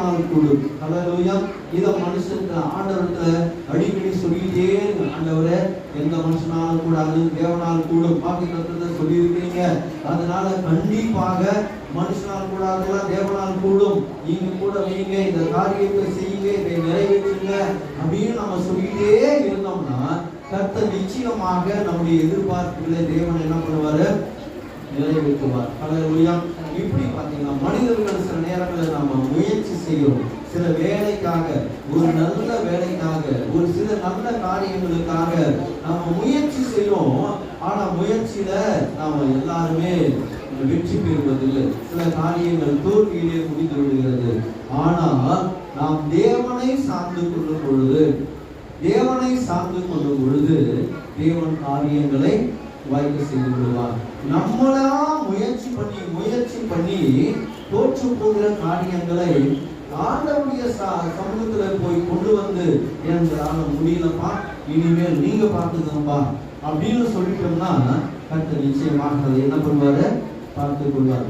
தேவனால் கூடும். ஹல்லேலூயா. இத மனுஷனுக்கு ஆண்டவர்கிட்ட அடிக்கடி சொல்லிட்டே இருங்க. ஆண்டவரே, எந்த மனுஷனாலும் கூடாது, தேவனால் கூடும். வாக்கியத்தை சொல்லி இருக்கீங்க. அதனால கண்டிப்பாக மனுஷனால் கூடாதுல தேவனால் கூடும். நீங்க கூட வைங்க, இந்த காரியத்தை செய்யுங்க, இதை நிறைவேற்றுங்க அப்படின்னு நம்ம சொல்லிட்டே இருந்தோம்னா கர்த்தர் நிச்சயமாக நம்முடைய எதிர்பார்ப்புகளை தேவன் என்ன பண்ணுவாரு? நிறைவேற்றுவார். ஹல்லேலூயா. இப்படி பார்த்தீங்கன்னா மனிதர்கள் சில நேரங்களில் நாம முயற்சி செய்கிறோம். சில வேலைக்காக, ஒரு நல்ல வேலைக்காக, ஒரு சில நல்ல காரியங்களுக்காக நாம முயற்சி செய்யறோம். ஆனா முயற்சியில நாம எல்லாருமே வெற்றி பெறுவதில்லை. சில காரியங்கள் தோல்வியிலே முடிந்து விடுகிறது. ஆனால் நாம் தேவனை சார்ந்து கொள்ளும் பொழுது, தேவன் காரியங்களை வாய்க்க செய்து விடுவார். நம்மளா முயற்சி பண்ணி தோற்று போகிற காரியங்களை ஆண்டவருடைய சமூகத்துல போய் கொண்டு வந்து என்கிறான முடியலப்பா, இனிமேல் நீங்க பார்த்துக்கோப்பா அப்படின்னு சொல்லிட்டோம்னா கர்த்தர் நிச்சயமாக அதை என்ன பண்ணுவாரு? பார்த்துக் கொள்வார்.